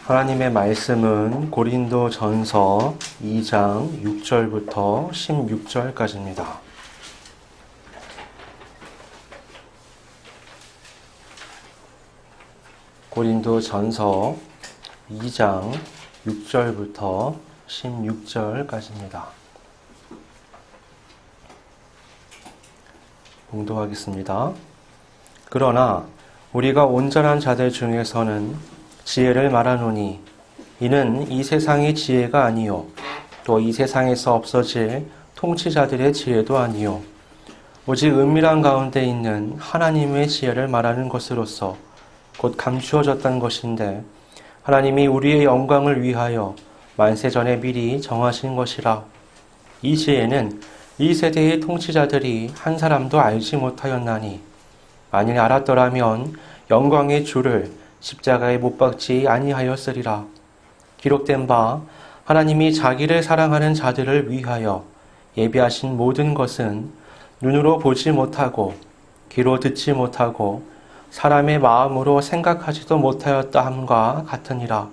하나님의 말씀은 고린도전서 2장 6절부터 16절까지입니다. 고린도전서 2장 6절부터 16절까지입니다. 봉독하겠습니다. 그러나 우리가 온전한 자들 중에서는 지혜를 말하노니 이는 이 세상의 지혜가 아니요 또 이 세상에서 없어질 통치자들의 지혜도 아니요 오직 은밀한 가운데 있는 하나님의 지혜를 말하는 것으로서 곧 감추어졌던 것인데 하나님이 우리의 영광을 위하여 만세전에 미리 정하신 것이라. 이 지혜는 이 세대의 통치자들이 한 사람도 알지 못하였나니 만일 알았더라면 영광의 주를 십자가에 못 박지 아니하였으리라. 기록된 바 하나님이 자기를 사랑하는 자들을 위하여 예비하신 모든 것은 눈으로 보지 못하고 귀로 듣지 못하고 사람의 마음으로 생각하지도 못하였다 함과 같으니라.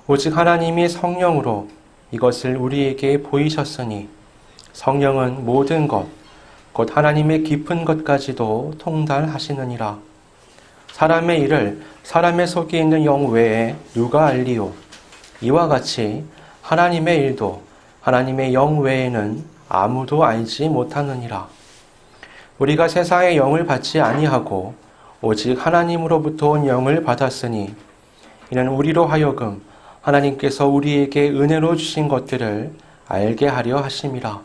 오직 하나님이 성령으로 이것을 우리에게 보이셨으니 성령은 모든 것, 곧 하나님의 깊은 것까지도 통달하시느니라. 사람의 일을 사람의 속에 있는 영 외에 누가 알리요? 이와 같이 하나님의 일도 하나님의 영 외에는 아무도 알지 못하느니라. 우리가 세상의 영을 받지 아니하고 오직 하나님으로부터 온 영을 받았으니 이는 우리로 하여금 하나님께서 우리에게 은혜로 주신 것들을 알게 하려 하심이라.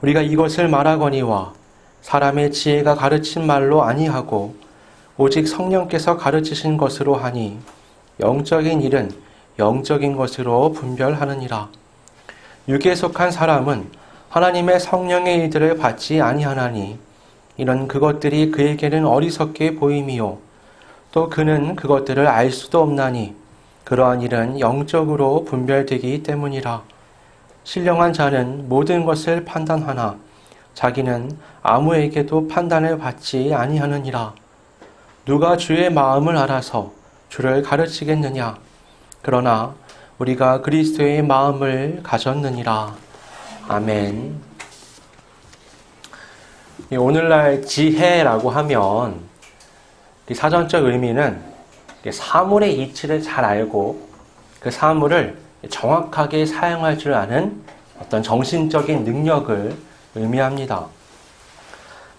우리가 이것을 말하거니와 사람의 지혜가 가르친 말로 아니하고 오직 성령께서 가르치신 것으로 하니 영적인 일은 영적인 것으로 분별하느니라. 육에 속한 사람은 하나님의 성령의 일들을 받지 아니하나니 이는 그것들이 그에게는 어리석게 보임이요 또 그는 그것들을 알 수도 없나니 그러한 일은 영적으로 분별되기 때문이라. 신령한 자는 모든 것을 판단하나 자기는 아무에게도 판단을 받지 아니하느니라. 누가 주의 마음을 알아서 주를 가르치겠느냐? 그러나 우리가 그리스도의 마음을 가졌느니라. 아멘. 오늘날 지혜라고 하면 사전적 의미는 사물의 이치를 잘 알고 그 사물을 정확하게 사용할 줄 아는 어떤 정신적인 능력을 의미합니다.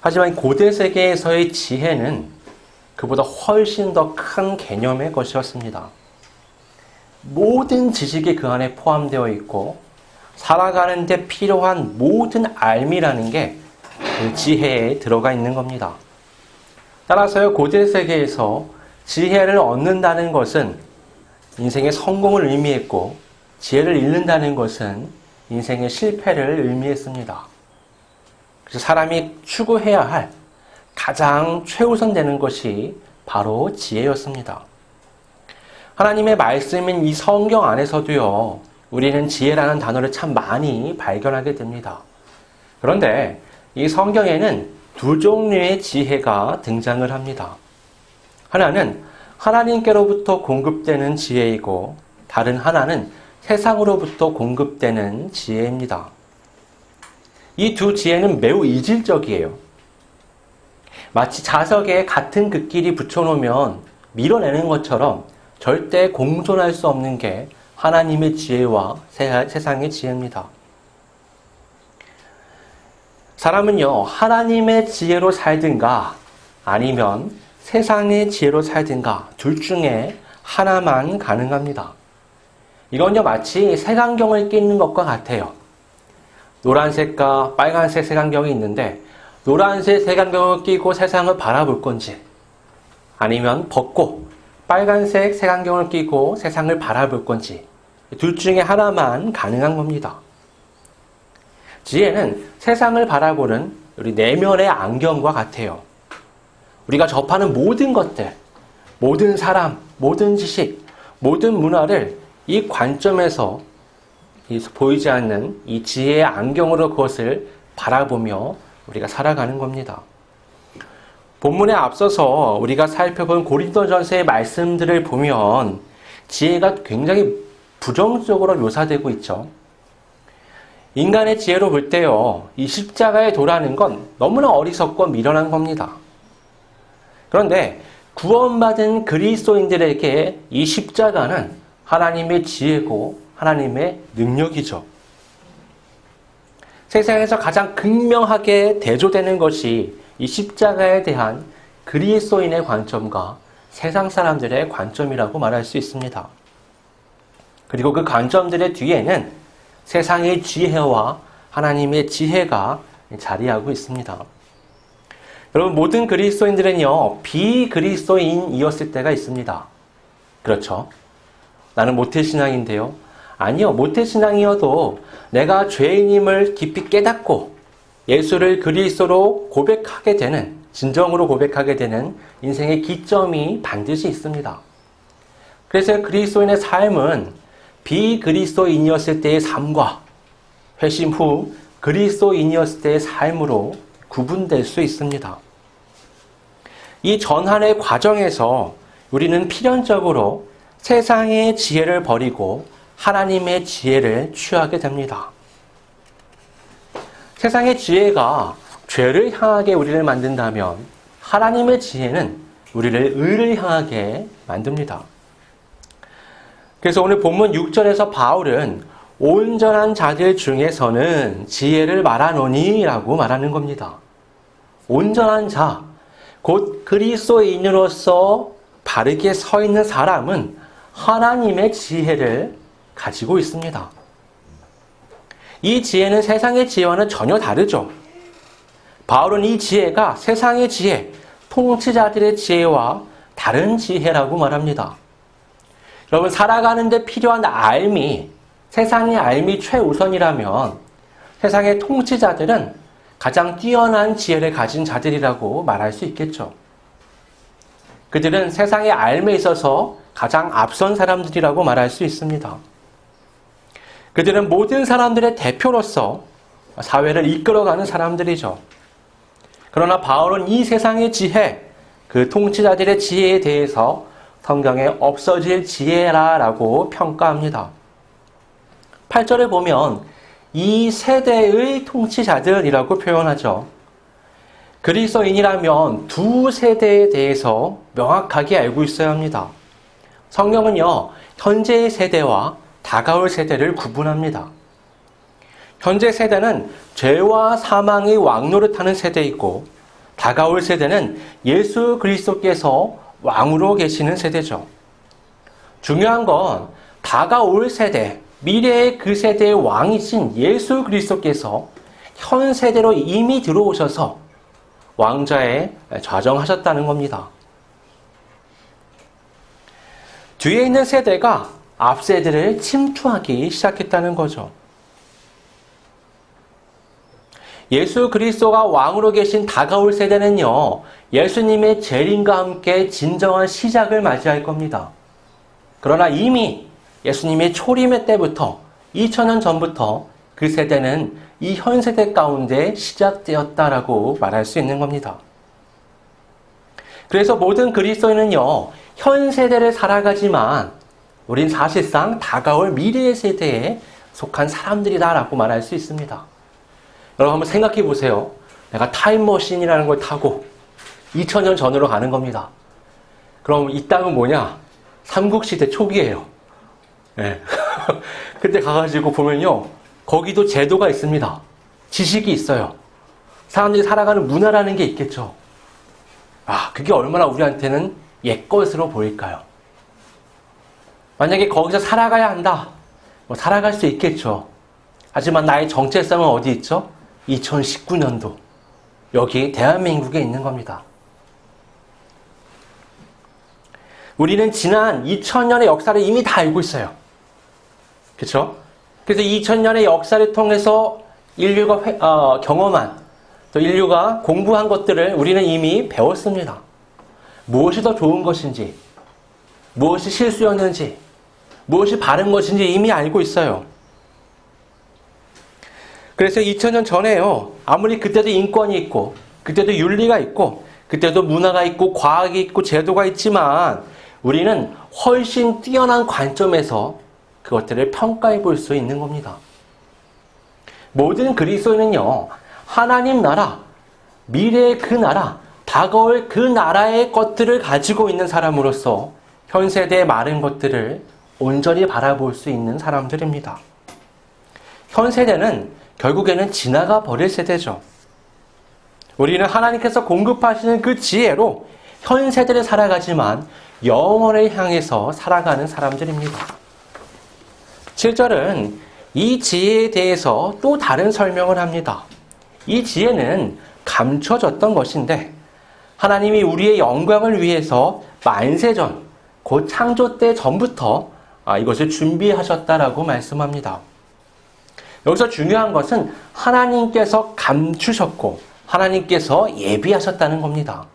하지만 고대 세계에서의 지혜는 그보다 훨씬 더 큰 개념의 것이었습니다. 모든 지식이 그 안에 포함되어 있고 살아가는 데 필요한 모든 알미라는 게 그 지혜에 들어가 있는 겁니다. 따라서요, 고대 세계에서 지혜를 얻는다는 것은 인생의 성공을 의미했고 지혜를 잃는다는 것은 인생의 실패를 의미했습니다. 그래서 사람이 추구해야 할 가장 최우선 되는 것이 바로 지혜였습니다. 하나님의 말씀인 이 성경 안에서도요, 우리는 지혜라는 단어를 참 많이 발견하게 됩니다. 그런데 이 성경에는 두 종류의 지혜가 등장을 합니다. 하나는 하나님께로부터 공급되는 지혜이고 다른 하나는 세상으로부터 공급되는 지혜입니다. 이 두 지혜는 매우 이질적이에요. 마치 자석에 같은 글귀를 붙여놓으면 밀어내는 것처럼 절대 공존할 수 없는 게 하나님의 지혜와 세상의 지혜입니다. 사람은요, 하나님의 지혜로 살든가 아니면 세상의 지혜로 살든가 둘 중에 하나만 가능합니다. 이건요, 마치 색안경을 끼는 것과 같아요. 노란색과 빨간색 색안경이 있는데 노란색 색안경을 끼고 세상을 바라볼 건지 아니면 벗고 빨간색 색안경을 끼고 세상을 바라볼 건지 둘 중에 하나만 가능한 겁니다. 지혜는 세상을 바라보는 우리 내면의 안경과 같아요. 우리가 접하는 모든 것들, 모든 사람, 모든 지식, 모든 문화를 이 관점에서 보이지 않는 이 지혜의 안경으로 그것을 바라보며 우리가 살아가는 겁니다. 본문에 앞서서 우리가 살펴본 고린도전서의 말씀들을 보면 지혜가 굉장히 부정적으로 묘사되고 있죠. 인간의 지혜로 볼 때요, 이 십자가의 도라는 건 너무나 어리석고 미련한 겁니다. 그런데 구원받은 그리스도인들에게 이 십자가는 하나님의 지혜고 하나님의 능력이죠. 세상에서 가장 극명하게 대조되는 것이 이 십자가에 대한 그리스도인의 관점과 세상 사람들의 관점이라고 말할 수 있습니다. 그리고 그 관점들의 뒤에는 세상의 지혜와 하나님의 지혜가 자리하고 있습니다. 여러분, 모든 그리스도인들은요, 비그리스도인이었을 때가 있습니다. 그렇죠? 나는 모태신앙인데요. 아니요, 모태신앙이어도 내가 죄인임을 깊이 깨닫고 예수를 그리스도로 고백하게 되는, 진정으로 고백하게 되는 인생의 기점이 반드시 있습니다. 그래서 그리스도인의 삶은 비그리스도인이었을 때의 삶과 회심 후 그리스도인이었을 때의 삶으로 구분될 수 있습니다. 이 전환의 과정에서 우리는 필연적으로 세상의 지혜를 버리고 하나님의 지혜를 취하게 됩니다. 세상의 지혜가 죄를 향하게 우리를 만든다면 하나님의 지혜는 우리를 의를 향하게 만듭니다. 그래서 오늘 본문 6절에서 바울은 온전한 자들 중에서는 지혜를 말하노니 라고 말하는 겁니다. 온전한 자, 곧 그리스도인으로서 바르게 서 있는 사람은 하나님의 지혜를 가지고 있습니다. 이 지혜는 세상의 지혜와는 전혀 다르죠. 바울은 이 지혜가 세상의 지혜, 통치자들의 지혜와 다른 지혜라고 말합니다. 여러분, 살아가는 데 필요한 알미, 세상의 알미 최우선이라면 세상의 통치자들은 가장 뛰어난 지혜를 가진 자들이라고 말할 수 있겠죠. 그들은 세상의 알미에 있어서 가장 앞선 사람들이라고 말할 수 있습니다. 그들은 모든 사람들의 대표로서 사회를 이끌어가는 사람들이죠. 그러나 바울은 이 세상의 지혜, 그 통치자들의 지혜에 대해서 성경에 없어질 지혜라라고 평가합니다. 8절에 보면 이 세대의 통치자들이라고 표현하죠. 그리스도인이라면 두 세대에 대해서 명확하게 알고 있어야 합니다. 성경은요, 현재의 세대와 다가올 세대를 구분합니다. 현재 세대는 죄와 사망의 왕노릇하는 세대이고, 다가올 세대는 예수 그리스도께서 왕으로 계시는 세대죠. 중요한 건 다가올 세대, 미래의 그 세대의 왕이신 예수 그리스도께서 현 세대로 이미 들어오셔서 왕좌에 좌정하셨다는 겁니다. 뒤에 있는 세대가 앞 세대를 침투하기 시작했다는 거죠. 예수 그리스도가 왕으로 계신 다가올 세대는요, 예수님의 재림과 함께 진정한 시작을 맞이할 겁니다. 그러나 이미 예수님의 초림의 때부터 2000년 전부터 그 세대는 이 현 세대 가운데 시작되었다라고 말할 수 있는 겁니다. 그래서 모든 그리스도인은요, 현 세대를 살아가지만 우린 사실상 다가올 미래의 세대에 속한 사람들이다라고 말할 수 있습니다. 여러분 한번 생각해 보세요. 내가 타임머신이라는 걸 타고 2000년 전으로 가는 겁니다. 그럼 이 땅은 뭐냐? 삼국시대 초기예요. 네. 그때 가가지고 보면요, 거기도 제도가 있습니다. 지식이 있어요. 사람들이 살아가는 문화라는 게 있겠죠. 아, 그게 얼마나 우리한테는 옛것으로 보일까요? 만약에 거기서 살아가야 한다. 뭐 살아갈 수 있겠죠. 하지만 나의 정체성은 어디 있죠? 2019년도. 여기 대한민국에 있는 겁니다. 우리는 지난 2000년의 역사를 이미 다 알고 있어요. 그렇죠? 그래서 2000년의 역사를 통해서 인류가 경험한, 또 인류가 공부한 것들을 우리는 이미 배웠습니다. 무엇이 더 좋은 것인지, 무엇이 실수였는지, 무엇이 바른 것인지 이미 알고 있어요. 그래서 2000년 전에요, 아무리 그때도 인권이 있고, 그때도 윤리가 있고, 그때도 문화가 있고, 과학이 있고, 제도가 있지만, 우리는 훨씬 뛰어난 관점에서 그것들을 평가해 볼 수 있는 겁니다. 모든 그리스도인은요, 하나님 나라, 미래의 그 나라, 다가올 그 나라의 것들을 가지고 있는 사람으로서 현 세대의 많은 것들을 온전히 바라볼 수 있는 사람들입니다. 현 세대는 결국에는 지나가 버릴 세대죠. 우리는 하나님께서 공급하시는 그 지혜로 현 세대를 살아가지만 영원을 향해서 살아가는 사람들입니다. 7절은 이 지혜에 대해서 또 다른 설명을 합니다. 이 지혜는 감춰졌던 것인데 하나님이 우리의 영광을 위해서 만세전, 곧 창조 때 전부터 이것을 준비하셨다라고 말씀합니다. 여기서 중요한 것은 하나님께서 감추셨고 하나님께서 예비하셨다는 겁니다.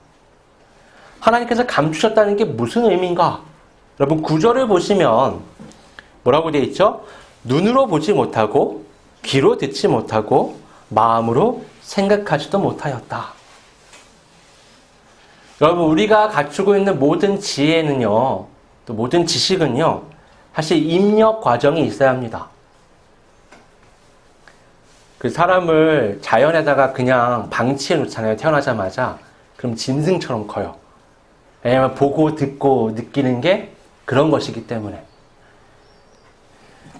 하나님께서 감추셨다는 게 무슨 의미인가? 여러분 구절을 보시면 뭐라고 되어 있죠? 눈으로 보지 못하고 귀로 듣지 못하고 마음으로 생각하지도 못하였다. 여러분 우리가 갖추고 있는 모든 지혜는요, 또 모든 지식은요, 사실 입력 과정이 있어야 합니다. 그 사람을 자연에다가 그냥 방치해 놓잖아요. 태어나자마자. 그럼 짐승처럼 커요. 왜냐하면 보고 듣고 느끼는 게 그런 것이기 때문에.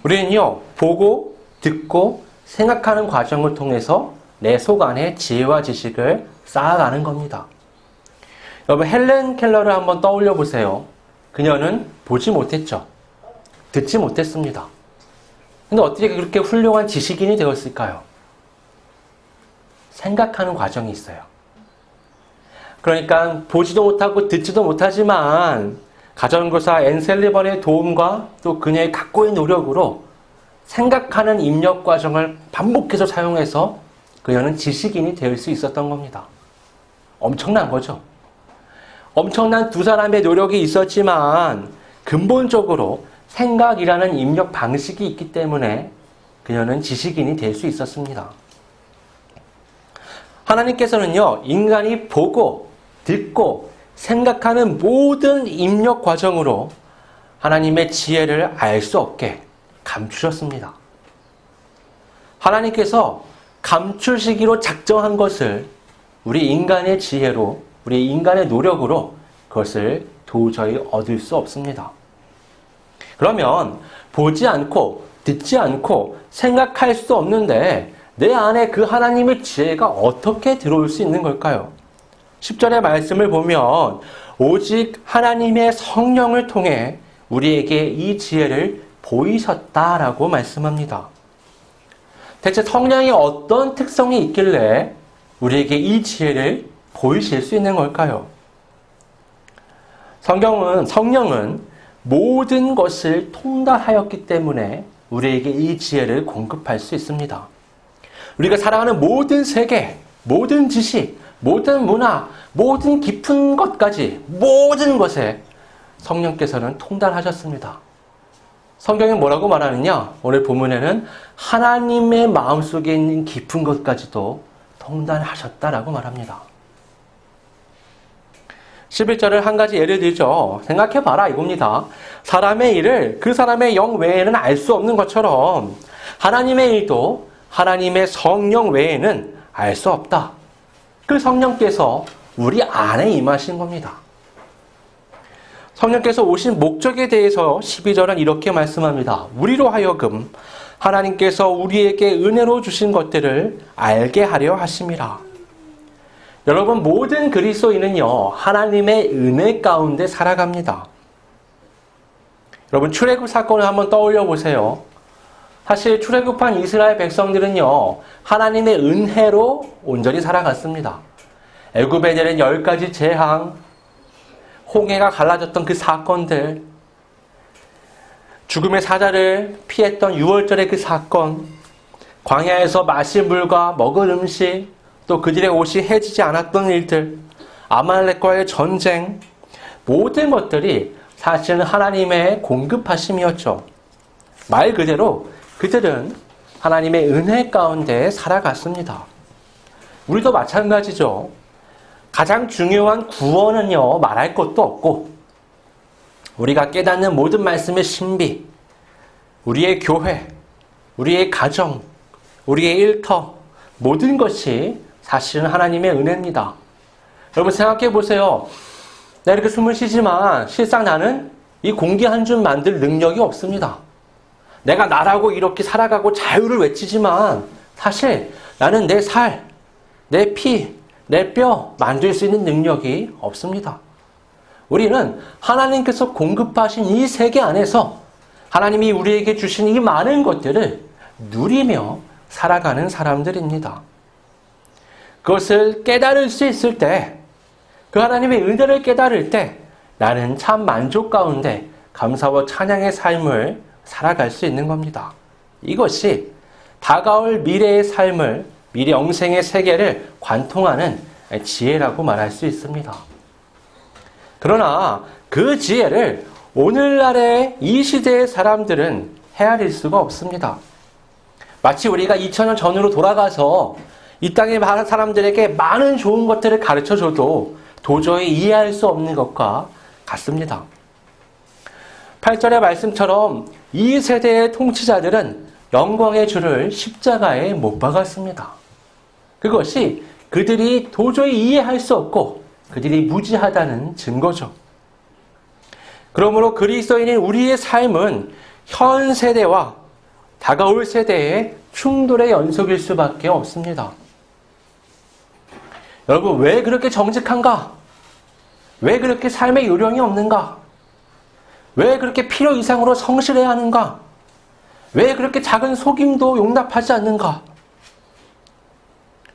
우리는요, 보고 듣고 생각하는 과정을 통해서 내 속 안에 지혜와 지식을 쌓아가는 겁니다. 여러분 헬렌 켈러를 한번 떠올려 보세요. 그녀는 보지 못했죠. 듣지 못했습니다. 근데 어떻게 그렇게 훌륭한 지식인이 되었을까요? 생각하는 과정이 있어요. 그러니까 보지도 못하고 듣지도 못하지만 가정교사 앤 셀리번의 도움과 또 그녀의 각고의 노력으로 생각하는 입력 과정을 반복해서 사용해서 그녀는 지식인이 될 수 있었던 겁니다. 엄청난 거죠. 엄청난 두 사람의 노력이 있었지만 근본적으로 생각이라는 입력 방식이 있기 때문에 그녀는 지식인이 될 수 있었습니다. 하나님께서는요, 인간이 보고, 듣고, 생각하는 모든 입력 과정으로 하나님의 지혜를 알 수 없게 감추셨습니다. 하나님께서 감추시기로 작정한 것을 우리 인간의 지혜로, 우리 인간의 노력으로 그것을 도저히 얻을 수 없습니다. 그러면 보지 않고, 듣지 않고, 생각할 수 없는데 내 안에 그 하나님의 지혜가 어떻게 들어올 수 있는 걸까요? 10절의 말씀을 보면 오직 하나님의 성령을 통해 우리에게 이 지혜를 보이셨다라고 말씀합니다. 대체 성령이 어떤 특성이 있길래 우리에게 이 지혜를 보이실 수 있는 걸까요? 성령은 모든 것을 통달하였기 때문에 우리에게 이 지혜를 공급할 수 있습니다. 우리가 살아가는 모든 세계, 모든 지식, 모든 문화, 모든 깊은 것까지 모든 것에 성령께서는 통달하셨습니다. 성경이 뭐라고 말하느냐? 오늘 본문에는 하나님의 마음속에 있는 깊은 것까지도 통달하셨다라고 말합니다. 11절을 한 가지 예를 들죠. 생각해봐라 이겁니다. 사람의 일을 그 사람의 영 외에는 알 수 없는 것처럼 하나님의 일도 하나님의 성령 외에는 알 수 없다. 그 성령께서 우리 안에 임하신 겁니다. 성령께서 오신 목적에 대해서 12절은 이렇게 말씀합니다. 우리로 하여금 하나님께서 우리에게 은혜로 주신 것들을 알게 하려 하심이라. 여러분 모든 그리스도인은요 하나님의 은혜 가운데 살아갑니다. 여러분 출애굽 사건을 한번 떠올려 보세요. 사실 출애굽한 이스라엘 백성들은요 하나님의 은혜로 온전히 살아갔습니다. 애굽에 내린 10가지 재앙, 홍해가 갈라졌던 그 사건들, 죽음의 사자를 피했던 6월절의 그 사건, 광야에서 마실 물과 먹을 음식, 또 그들의 옷이 해지지 않았던 일들, 아말렉과의 전쟁, 모든 것들이 사실은 하나님의 공급하심이었죠. 말 그대로 그들은 하나님의 은혜 가운데 살아갔습니다. 우리도 마찬가지죠. 가장 중요한 구원은요 말할 것도 없고 우리가 깨닫는 모든 말씀의 신비, 우리의 교회, 우리의 가정, 우리의 일터, 모든 것이 사실은 하나님의 은혜입니다. 여러분 생각해 보세요. 나 이렇게 숨을 쉬지만 실상 나는 이 공기 한 줌 만들 능력이 없습니다. 내가 나라고 이렇게 살아가고 자유를 외치지만 사실 나는 내 살, 내 피, 내 뼈 만들 수 있는 능력이 없습니다. 우리는 하나님께서 공급하신 이 세계 안에서 하나님이 우리에게 주신 이 많은 것들을 누리며 살아가는 사람들입니다. 그것을 깨달을 수 있을 때, 그 하나님의 은혜를 깨달을 때 나는 참 만족 가운데 감사와 찬양의 삶을 살아갈 수 있는 겁니다. 이것이 다가올 미래의 삶을, 미래 영생의 세계를 관통하는 지혜라고 말할 수 있습니다. 그러나 그 지혜를 오늘날의 이 시대의 사람들은 헤아릴 수가 없습니다. 마치 우리가 2000년 전으로 돌아가서 이 땅의 사람들에게 많은 좋은 것들을 가르쳐줘도 도저히 이해할 수 없는 것과 같습니다. 8절의 말씀처럼 이 세대의 통치자들은 영광의 주를 십자가에 못 박았습니다. 그것이 그들이 도저히 이해할 수 없고 그들이 무지하다는 증거죠. 그러므로 그리스도인인 우리의 삶은 현 세대와 다가올 세대의 충돌의 연속일 수밖에 없습니다. 여러분, 왜 그렇게 정직한가? 왜 그렇게 삶의 요령이 없는가? 왜 그렇게 필요 이상으로 성실해야 하는가? 왜 그렇게 작은 속임도 용납하지 않는가?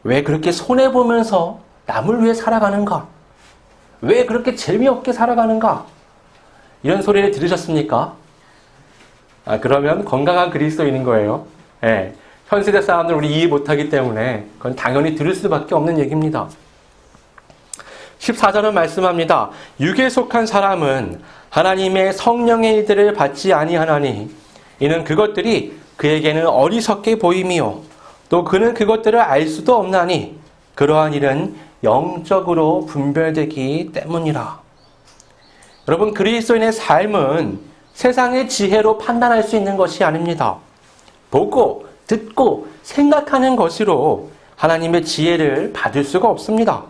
왜 그렇게 손해보면서 남을 위해 살아가는가? 왜 그렇게 재미없게 살아가는가? 이런 소리를 들으셨습니까? 그러면 건강한 그리스도인인 거예요. 네. 현 세대 사람들 우리 이해 못하기 때문에 그건 당연히 들을 수밖에 없는 얘기입니다. 14절은 말씀합니다. 육에 속한 사람은 하나님의 성령의 일들을 받지 아니하나니 이는 그것들이 그에게는 어리석게 보임이요 또 그는 그것들을 알 수도 없나니 그러한 일은 영적으로 분별되기 때문이라. 여러분, 그리스도인의 삶은 세상의 지혜로 판단할 수 있는 것이 아닙니다. 보고, 듣고, 생각하는 것으로 하나님의 지혜를 받을 수가 없습니다.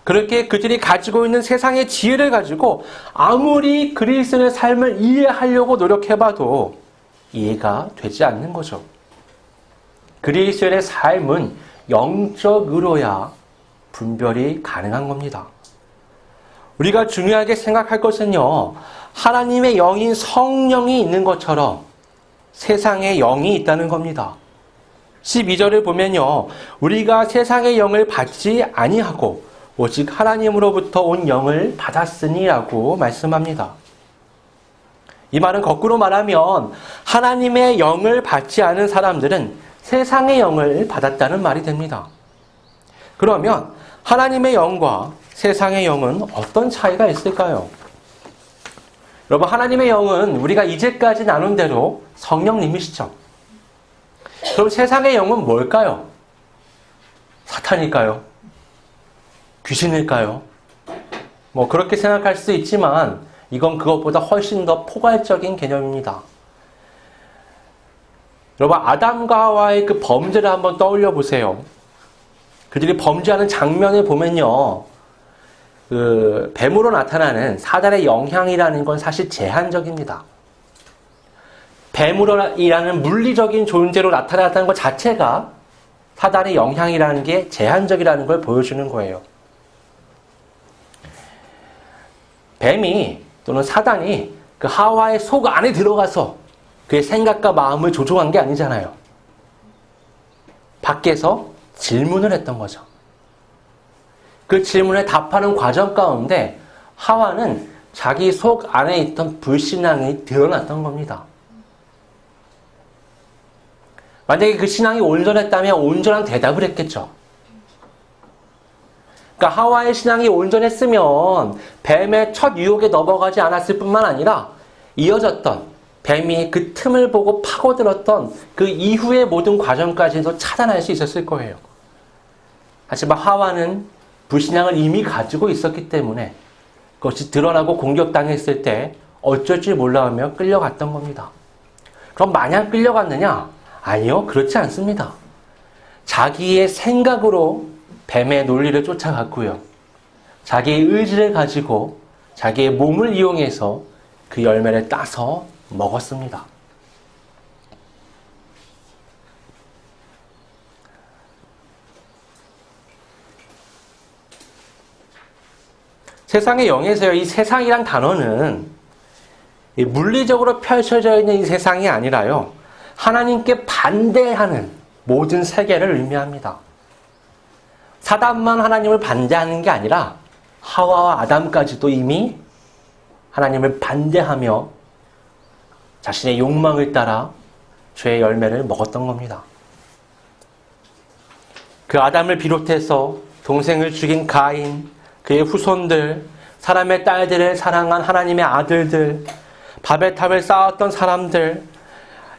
그렇게 그들이 가지고 있는 세상의 지혜를 가지고 아무리 그리스도인의 삶을 이해하려고 노력해봐도 이해가 되지 않는 거죠. 그리스도인의 삶은 영적으로야 분별이 가능한 겁니다. 우리가 중요하게 생각할 것은요, 하나님의 영인 성령이 있는 것처럼 세상에 영이 있다는 겁니다. 12절을 보면요, 우리가 세상의 영을 받지 아니하고 오직 하나님으로부터 온 영을 받았으니라고 말씀합니다. 이 말은 거꾸로 말하면 하나님의 영을 받지 않은 사람들은 세상의 영을 받았다는 말이 됩니다. 그러면 하나님의 영과 세상의 영은 어떤 차이가 있을까요? 여러분, 하나님의 영은 우리가 이제까지 나눈 대로 성령님이시죠. 그럼 세상의 영은 뭘까요? 사탄일까요? 귀신일까요? 뭐 그렇게 생각할 수 있지만 이건 그것보다 훨씬 더 포괄적인 개념입니다. 여러분, 아담과 하와의 그 범죄를 한번 떠올려 보세요. 그들이 범죄하는 장면을 보면요, 그 뱀으로 나타나는 사단의 영향이라는 건 사실 제한적입니다. 뱀으로라는 물리적인 존재로 나타났다는 것 자체가 사단의 영향이라는 게 제한적이라는 걸 보여주는 거예요. 뱀이 또는 사단이 그 하와의 속 안에 들어가서 그의 생각과 마음을 조종한 게 아니잖아요. 밖에서 질문을 했던 거죠. 그 질문에 답하는 과정 가운데 하와는 자기 속 안에 있던 불신앙이 드러났던 겁니다. 만약에 그 신앙이 온전했다면 온전한 대답을 했겠죠. 그러니까 하와의 신앙이 온전했으면 뱀의 첫 유혹에 넘어가지 않았을 뿐만 아니라 이어졌던 뱀이 그 틈을 보고 파고들었던 그 이후의 모든 과정까지도 차단할 수 있었을 거예요. 하지만 하와는 불신앙을 이미 가지고 있었기 때문에 그것이 드러나고 공격당했을 때 어쩔 줄 몰라 하며 끌려갔던 겁니다. 그럼 마냥 끌려갔느냐? 아니요, 그렇지 않습니다. 자기의 생각으로 뱀의 논리를 쫓아갔고요. 자기의 의지를 가지고 자기의 몸을 이용해서 그 열매를 따서 먹었습니다. 세상의 영에서요, 이 세상이란 단어는 물리적으로 펼쳐져 있는 이 세상이 아니라요, 하나님께 반대하는 모든 세계를 의미합니다. 사단만 하나님을 반대하는 게 아니라 하와와 아담까지도 이미 하나님을 반대하며 자신의 욕망을 따라 죄의 열매를 먹었던 겁니다. 그 아담을 비롯해서 동생을 죽인 가인, 그의 후손들, 사람의 딸들을 사랑한 하나님의 아들들, 바벨탑을 쌓았던 사람들,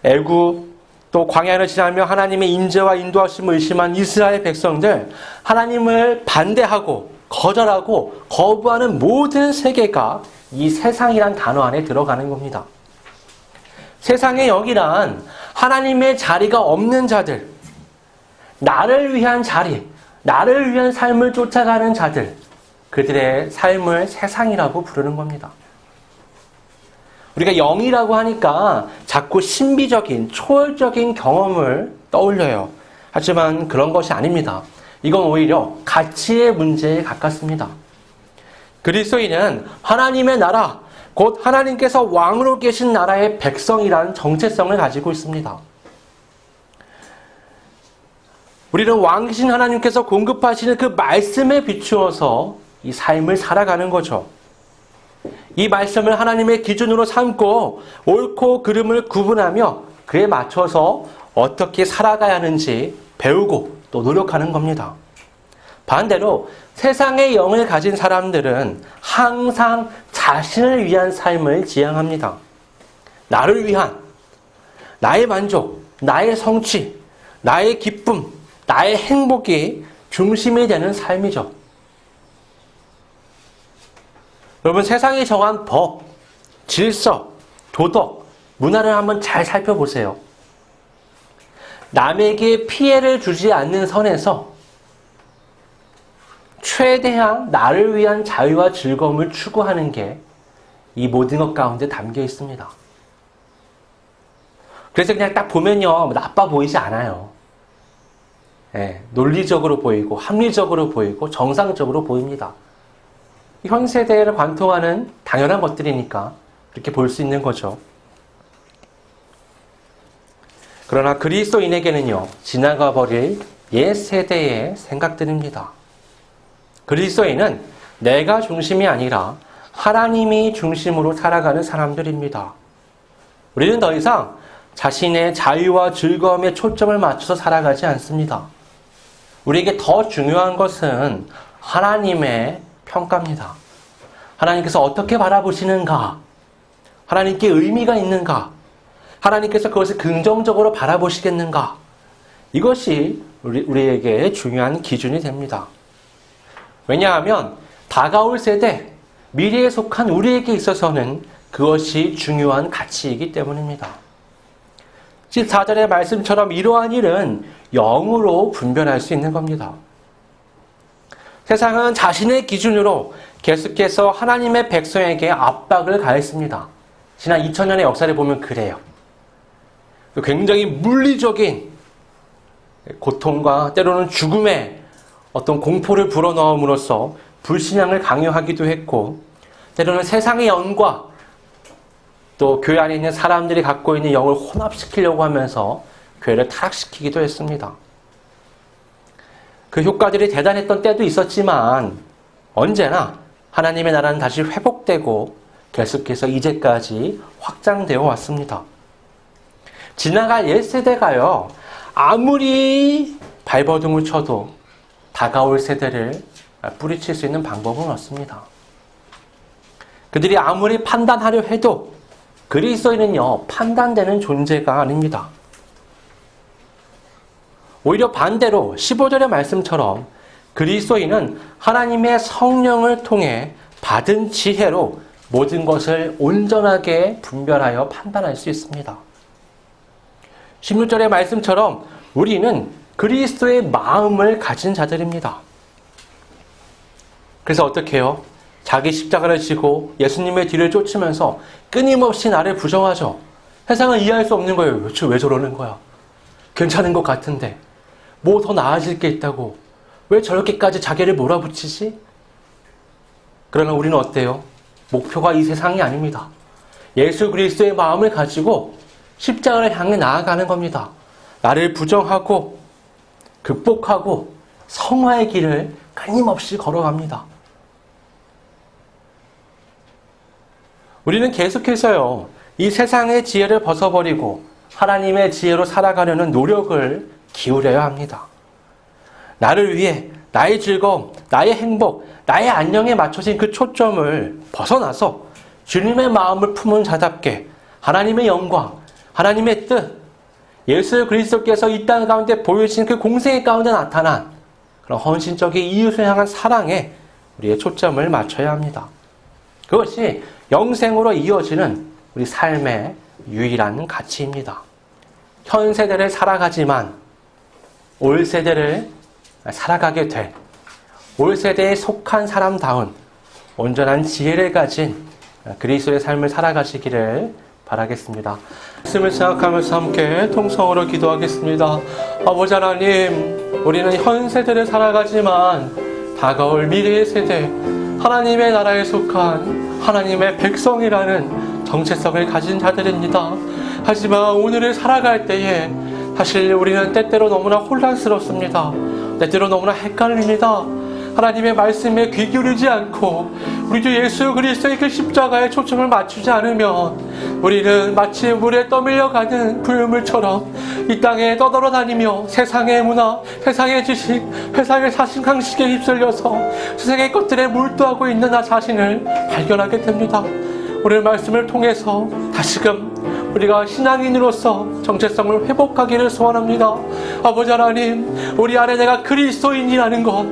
애굽, 또 광야를 지나며 하나님의 인재와 인도하심을 의심한 이스라엘 백성들, 하나님을 반대하고 거절하고 거부하는 모든 세계가 이 세상이란 단어 안에 들어가는 겁니다. 세상의 영이란 하나님의 자리가 없는 자들, 나를 위한 자리, 나를 위한 삶을 쫓아가는 자들, 그들의 삶을 세상이라고 부르는 겁니다. 우리가 영이라고 하니까 자꾸 신비적인, 초월적인 경험을 떠올려요. 하지만 그런 것이 아닙니다. 이건 오히려 가치의 문제에 가깝습니다. 그리스도인은 하나님의 나라, 곧 하나님께서 왕으로 계신 나라의 백성이라는 정체성을 가지고 있습니다. 우리는 왕이신 하나님께서 공급하시는 그 말씀에 비추어서 이 삶을 살아가는 거죠. 이 말씀을 하나님의 기준으로 삼고 옳고 그름을 구분하며 그에 맞춰서 어떻게 살아가야 하는지 배우고 또 노력하는 겁니다. 반대로 세상의 영을 가진 사람들은 항상 자신을 위한 삶을 지향합니다. 나를 위한, 나의 만족, 나의 성취, 나의 기쁨, 나의 행복이 중심이 되는 삶이죠. 여러분, 세상이 정한 법, 질서, 도덕, 문화를 한번 잘 살펴보세요. 남에게 피해를 주지 않는 선에서 최대한 나를 위한 자유와 즐거움을 추구하는 게 이 모든 것 가운데 담겨 있습니다. 그래서 그냥 딱 보면요, 나빠 보이지 않아요. 예, 논리적으로 보이고 합리적으로 보이고 정상적으로 보입니다. 현 세대를 관통하는 당연한 것들이니까 그렇게 볼 수 있는 거죠. 그러나 그리스도인에게는요, 지나가 버릴 옛 세대의 생각들입니다. 그리스도인은 내가 중심이 아니라 하나님이 중심으로 살아가는 사람들입니다. 우리는 더 이상 자신의 자유와 즐거움에 초점을 맞춰서 살아가지 않습니다. 우리에게 더 중요한 것은 하나님의 평가입니다. 하나님께서 어떻게 바라보시는가? 하나님께 의미가 있는가? 하나님께서 그것을 긍정적으로 바라보시겠는가? 이것이 우리에게 중요한 기준이 됩니다. 왜냐하면 다가올 세대, 미래에 속한 우리에게 있어서는 그것이 중요한 가치이기 때문입니다. 14절의 말씀처럼 이러한 일은 영으로 분별할 수 있는 겁니다. 세상은 자신의 기준으로 계속해서 하나님의 백성에게 압박을 가했습니다. 지난 2000년의 역사를 보면 그래요. 굉장히 물리적인 고통과 때로는 죽음의 어떤 공포를 불어넣음으로써 불신앙을 강요하기도 했고, 때로는 세상의 영과 또 교회 안에 있는 사람들이 갖고 있는 영을 혼합시키려고 하면서 교회를 타락시키기도 했습니다. 그 효과들이 대단했던 때도 있었지만 언제나 하나님의 나라는 다시 회복되고 계속해서 이제까지 확장되어 왔습니다. 지나갈 옛 세대가요, 아무리 발버둥을 쳐도 다가올 세대를 뿌리칠 수 있는 방법은 없습니다. 그들이 아무리 판단하려 해도 그리스도인은요, 판단되는 존재가 아닙니다. 오히려 반대로 15절의 말씀처럼 그리스도인은 하나님의 성령을 통해 받은 지혜로 모든 것을 온전하게 분별하여 판단할 수 있습니다. 16절의 말씀처럼 우리는 그리스도의 마음을 가진 자들입니다. 그래서 어떻게 해요? 자기 십자가를 지고 예수님의 뒤를 쫓으면서 끊임없이 나를 부정하죠. 세상은 이해할 수 없는 거예요. 왜 저러는 거야? 괜찮은 것 같은데 뭐 더 나아질 게 있다고 왜 저렇게까지 자기를 몰아붙이지? 그러나 우리는 어때요? 목표가 이 세상이 아닙니다. 예수 그리스도의 마음을 가지고 십자가를 향해 나아가는 겁니다. 나를 부정하고 극복하고 성화의 길을 끊임없이 걸어갑니다. 우리는 계속해서요, 이 세상의 지혜를 벗어버리고 하나님의 지혜로 살아가려는 노력을 기울여야 합니다. 나를 위해 나의 즐거움, 나의 행복, 나의 안녕에 맞춰진 그 초점을 벗어나서 주님의 마음을 품은 자답게 하나님의 영광, 하나님의 뜻, 예수 그리스도께서 이 땅 가운데 보여주신 그 공생의 가운데 나타난 그런 헌신적인 이웃을 향한 사랑에 우리의 초점을 맞춰야 합니다. 그것이 영생으로 이어지는 우리 삶의 유일한 가치입니다. 현 세대를 살아가지만 올 세대를 살아가게 될 올 세대에 속한 사람다운 온전한 지혜를 가진 그리스도의 삶을 살아가시기를 바라겠습니다. 말씀을 생각하면서 함께 통성으로 기도하겠습니다. 아버지 하나님, 우리는 현 세대를 살아가지만 다가올 미래의 세대, 하나님의 나라에 속한 하나님의 백성이라는 정체성을 가진 자들입니다. 하지만 오늘을 살아갈 때에 사실 우리는 때때로 너무나 혼란스럽습니다. 때때로 너무나 헷갈립니다. 하나님의 말씀에 귀 기울이지 않고 우리 주 예수 그리스도의 그 십자가에 초점을 맞추지 않으면 우리는 마치 물에 떠밀려가는 부유물처럼 이 땅에 떠돌아다니며 세상의 문화, 세상의 지식, 세상의 사신강식에 휩쓸려서 세상의 것들에 몰두하고 있는 나 자신을 발견하게 됩니다. 오늘 말씀을 통해서 다시금 우리가 신앙인으로서 정체성을 회복하기를 소원합니다. 아버지 하나님, 우리 안에 내가 그리스도인이라는 것,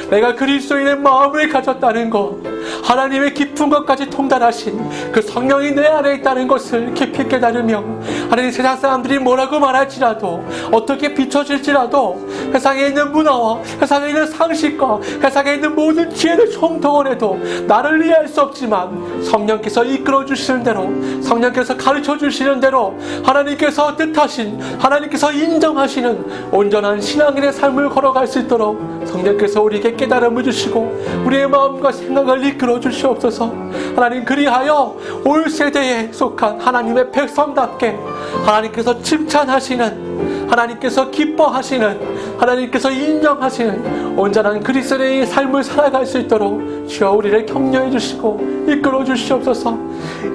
내가 그리스도인의 마음을 가졌다는 것, 하나님의 깊은 것까지 통달하신 그 성령이 내 안에 있다는 것을 깊이 깨달으며 하나님, 세상 사람들이 뭐라고 말할지라도 어떻게 비춰질지라도 세상에 있는 문화와 세상에 있는 상식과 세상에 있는 모든 지혜를 총동원해도 나를 이해할 수 없지만 성령께서 이끌어 주시는 대로, 성령께서 가르쳐 주시는 대로 하나님께서 뜻하신, 하나님께서 인정하시는 온전한 신앙인의 삶을 걸어갈 수 있도록 성령께서 우리에게 깨달음을 주시고 우리의 마음과 생각을 이끌어 주시옵소서. 하나님, 그리하여 올 세대에 속한 하나님의 백성답게 하나님께서 칭찬하시는, 하나님께서 기뻐하시는, 하나님께서 인정하시는 온전한 그리스도의 삶을 살아갈 수 있도록 주여 우리를 격려해 주시고 이끌어 주시옵소서.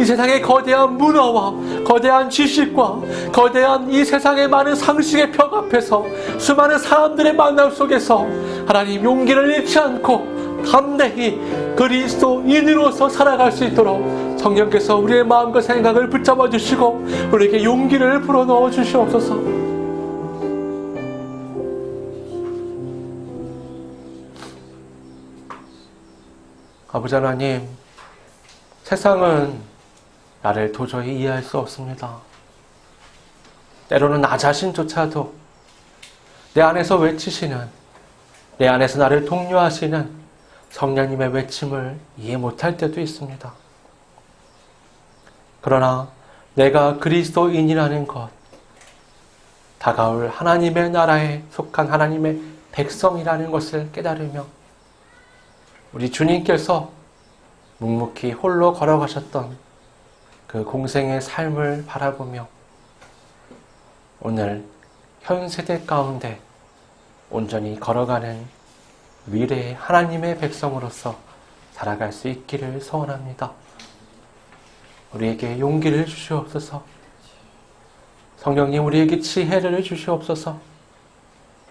이 세상의 거대한 문화와 거대한 지식과 거대한 이 세상의 많은 상식의 벽 앞에서 수많은 사람들의 만남 속에서 하나님, 용기를 잃지 않고 담대히 그리스도인으로서 살아갈 수 있도록 성령께서 우리의 마음과 생각을 붙잡아 주시고 우리에게 용기를 불어넣어 주시옵소서. 아버지 하나님, 세상은 나를 도저히 이해할 수 없습니다. 때로는 나 자신조차도 내 안에서 외치시는, 내 안에서 나를 독려하시는 성령님의 외침을 이해 못할 때도 있습니다. 그러나 내가 그리스도인이라는 것, 다가올 하나님의 나라에 속한 하나님의 백성이라는 것을 깨달으며 우리 주님께서 묵묵히 홀로 걸어가셨던 그 공생의 삶을 바라보며 오늘 현 세대 가운데 온전히 걸어가는 미래의 하나님의 백성으로서 살아갈 수 있기를 소원합니다. 우리에게 용기를 주시옵소서. 성령님, 우리에게 지혜를 주시옵소서.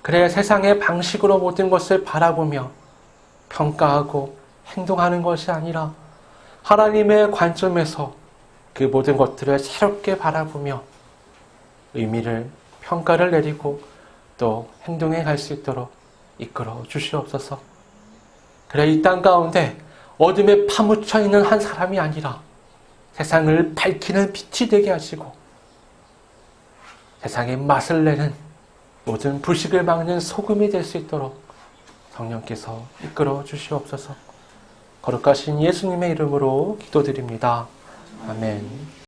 그래야 세상의 방식으로 모든 것을 바라보며 평가하고 행동하는 것이 아니라 하나님의 관점에서 그 모든 것들을 새롭게 바라보며 의미를, 평가를 내리고 또 행동해 갈 수 있도록 이끌어 주시옵소서. 그래 이 땅 가운데 어둠에 파묻혀 있는 한 사람이 아니라 세상을 밝히는 빛이 되게 하시고 세상의 맛을 내는 모든 불식을 막는 소금이 될 수 있도록 성령께서 이끌어 주시옵소서. 거룩하신 예수님의 이름으로 기도드립니다. 아멘.